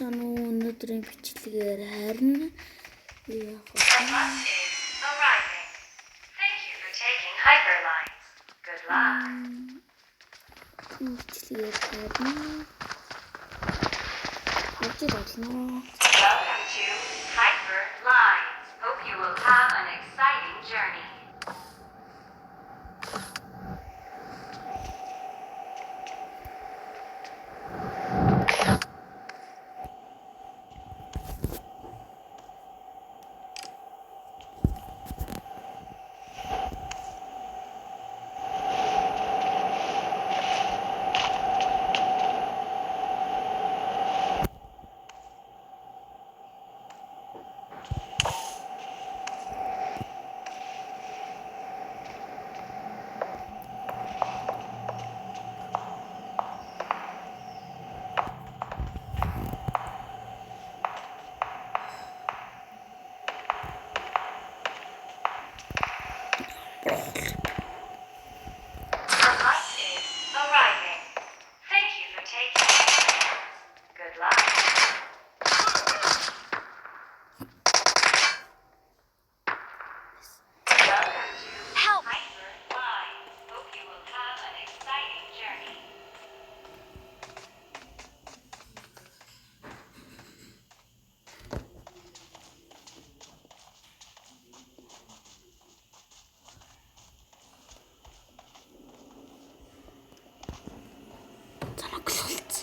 Сайн уу, өнөөдрийн бичлэгээр харин The bus is arriving. Thank you for taking Hyperlines. Good luck. бичлэгээр харин хожид болно. Welcome to Hyperlines. Hope you will have an exciting journey. The bus is arriving. Thank you for taking Hyperlines. Good luck. Welcome to Hyperlines. Hope you will have an exciting journey. Санааглалц.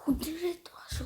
Хүндрээд байгаа шүү.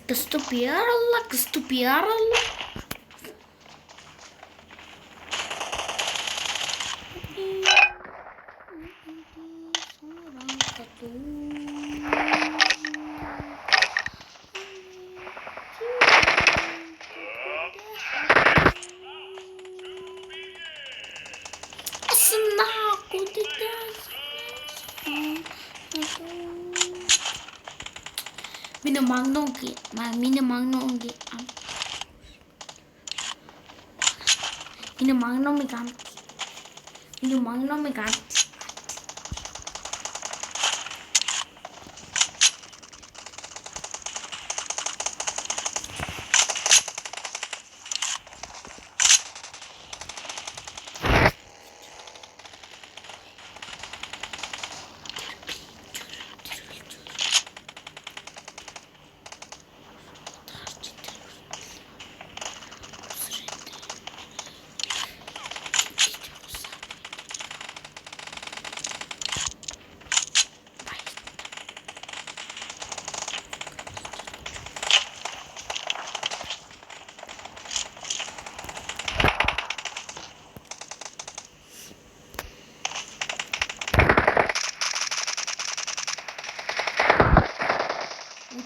Kestupiarla, kestupiarla. Seorang satu. Senang aku tidak minum nogi, minum nogi, minum nogi, minum nogi.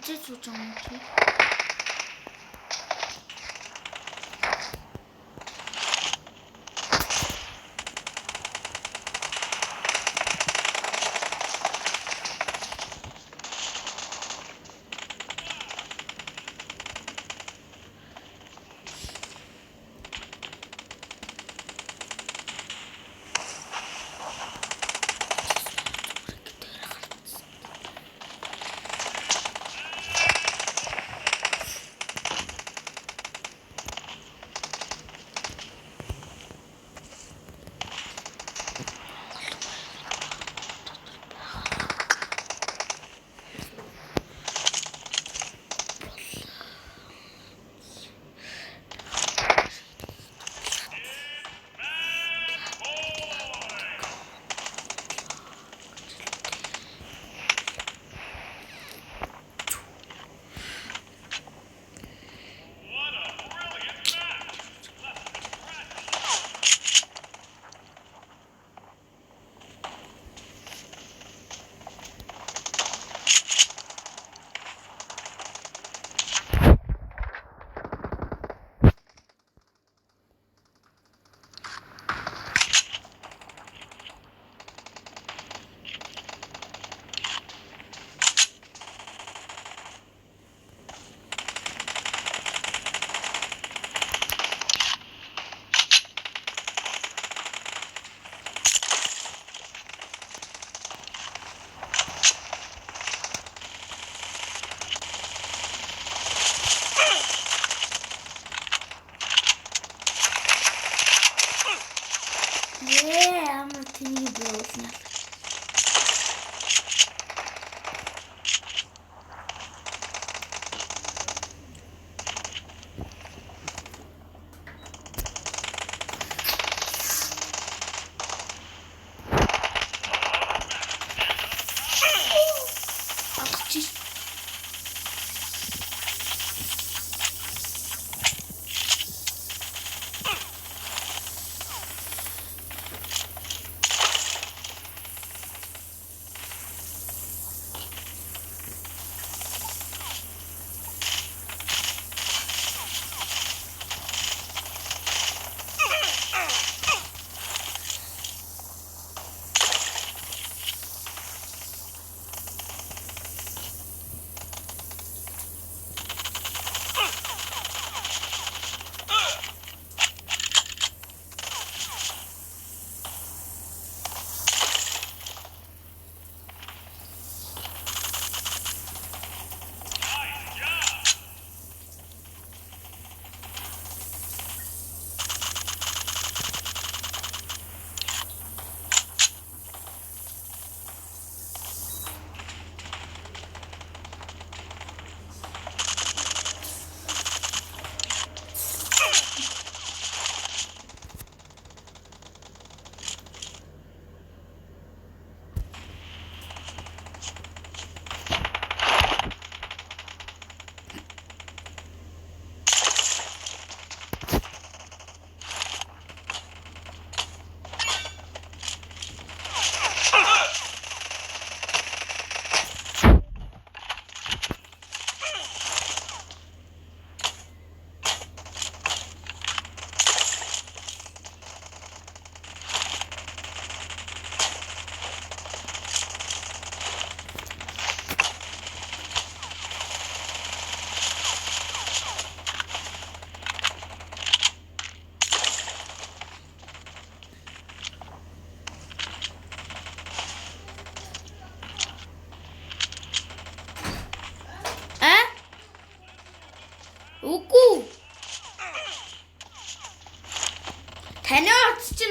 어째 조정이지?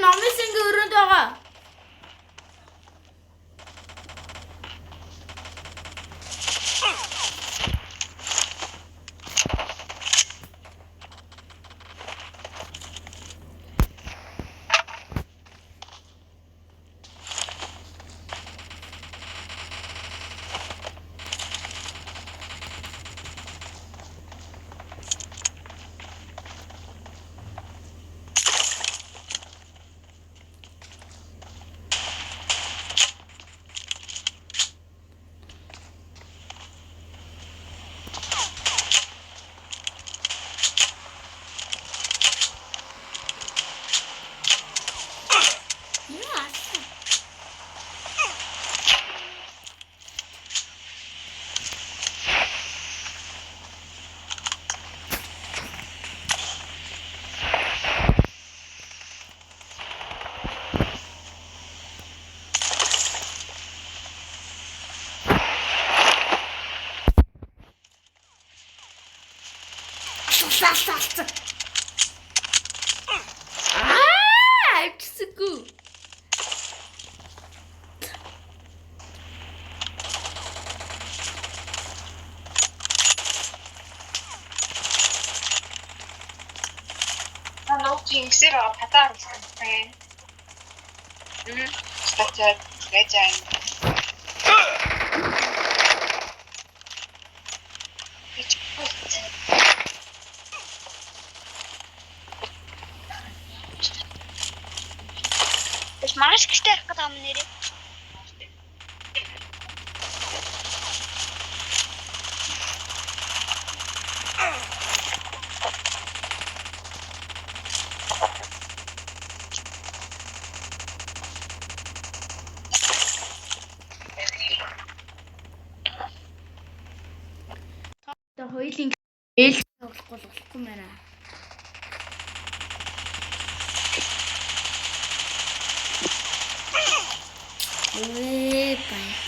номын сэнгийн өрөөнд байгаа. Авчихсаггүй. Нууцын гисээр патаар үлдсэн. Статиа гэж айн. Тэс маш гэртээ арах гэдэг юм нэрээ. Та хоёулын ээлж болохгүй байна. Бай.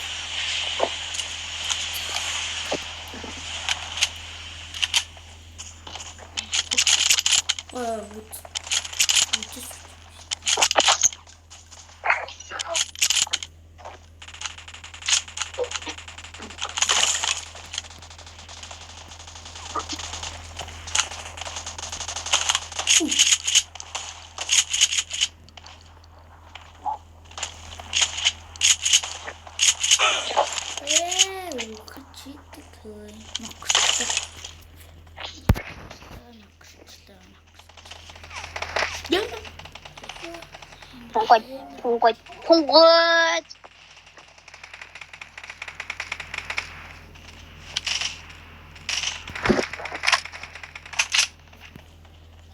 Хунгод.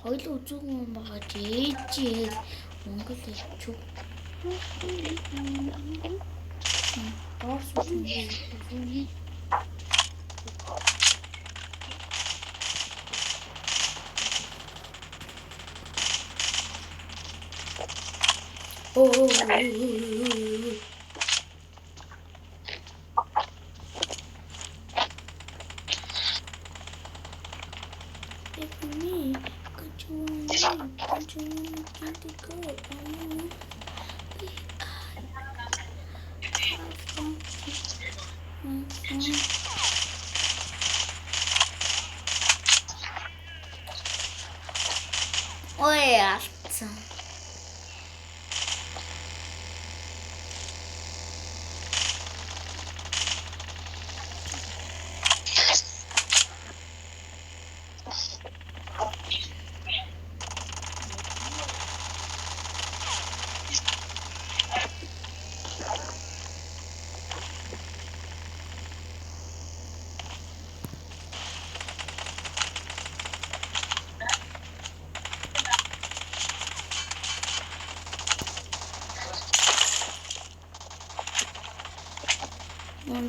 Хоёул үзүүгэн байгаа жийжээ. Монгол хэлчүү. Доос үзүүгэн. Ой, алцсан.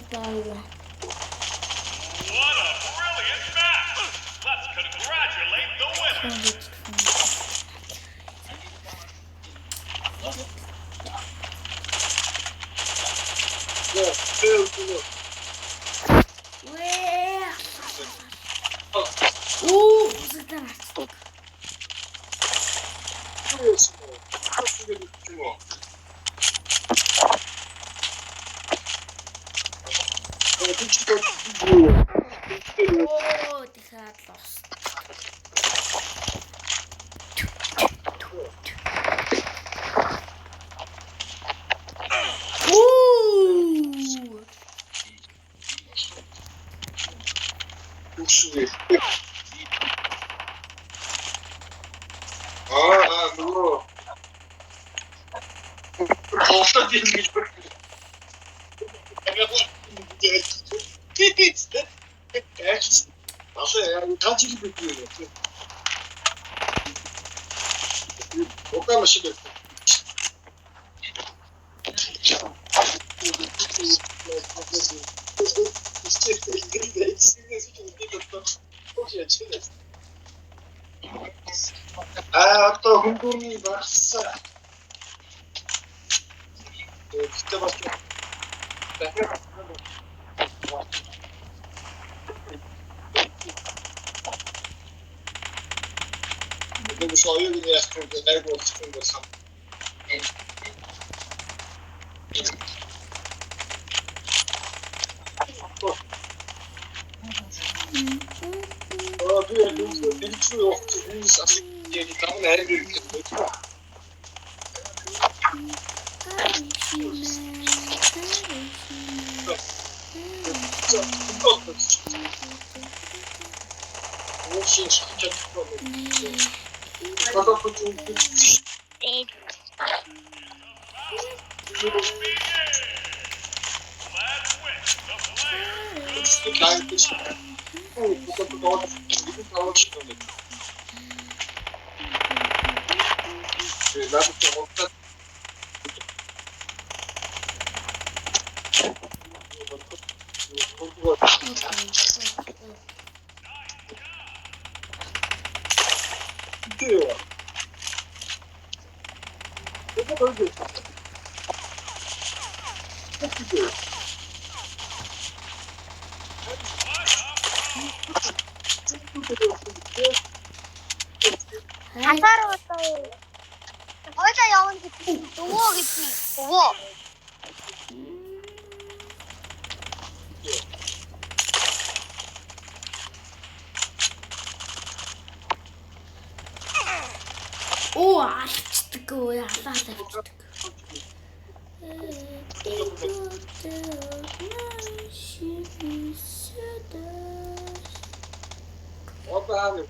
What a brilliant match! Let's congratulate the winner! Оо дахиад лос. Оо. 누구? 없어 지금 맞아요. 야, 다 지금 그거예요. 못 가면 시켰어. 아, 또 흥분이 났어. 진짜 맛있다. 너무 소유분이라 싶은 거 내고 싶은 거 참. 그래, 밀주 없지, 밀주 사실 다른 애들 이렇게 먹어. 진짜 금방 없어. 혹시 진짜 가서 좀 네. Let's win. The flag. 나의 뜻이 그것도 넣어주고 이거 넣어주고 나도 좀 없다. 근데요. 내가 벌써 단사로웠어요. 어제 영은 깊이, 너무 깊이, 너무. Оо алчдаг яалаа алчдаг. 어떤 하면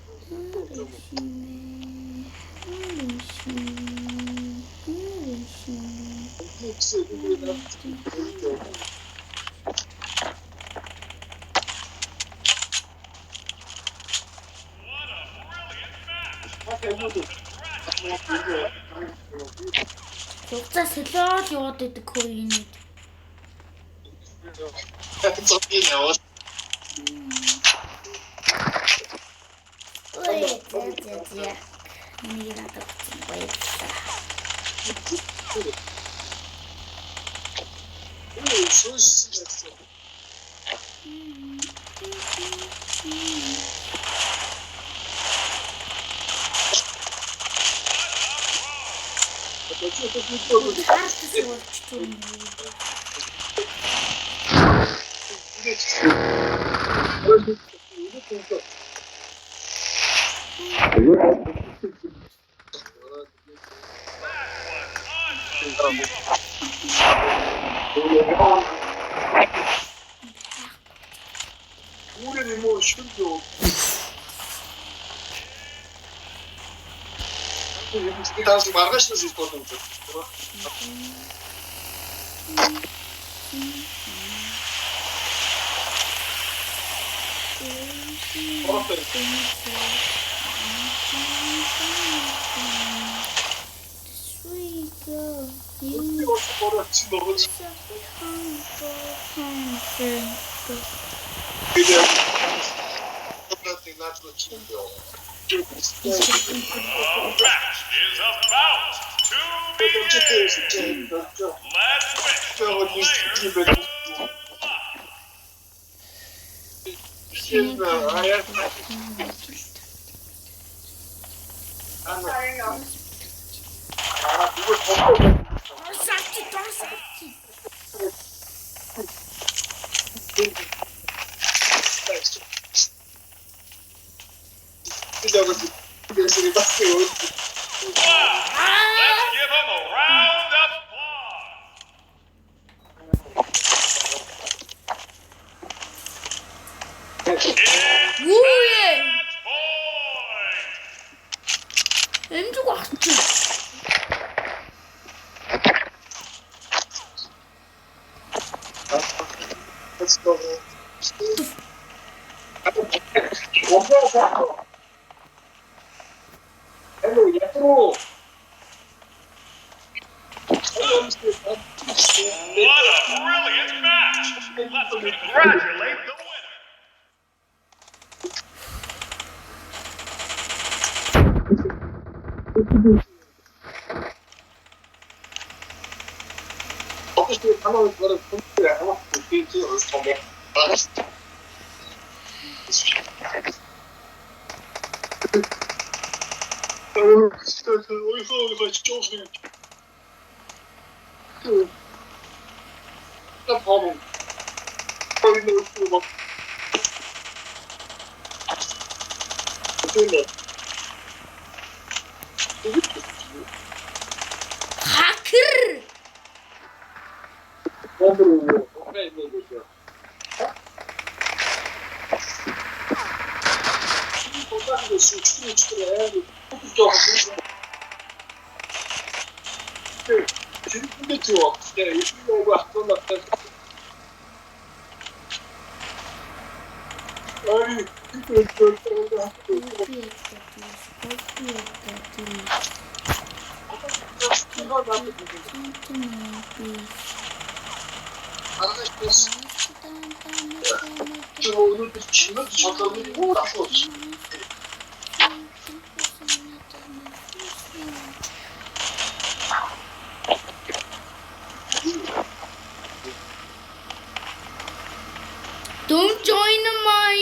Зурцаа солиод яваад идэг хөө энэ. 섞인 나와. Ой, зэ. Нэг надад баярлалаа. 소스였어. Хаарч болчихсон юм. 우리는 뭐 쉬운데 이 다시 말하시는 수 있거든. 버렸지 너무 그냥 똑같은 나도 친구. The match is about to begin. Let's win. The Сарчи. 뛰려고 열심히 봤어요. Wow! Let's give them a round of applause. It's 뭐해? match point. 엠주가 왔지. Let's go. Hello, Yatro. What a brilliant match! Let's congratulate the winner. 어떻게 상황을 그거를 본인이 하고 있지 정말 알았어. 어디서 쪼으시는 나 바보 거기 있는 막 어떻게 하크르. 몸으로 어깨 있는 곳이야. 똑같은 거 추리 해야 돼. 근데 좋아. 내가 이거 한번 났다. 아니, 저 오늘도 지금 잠깐만 뭐라고 없지. Don't join my.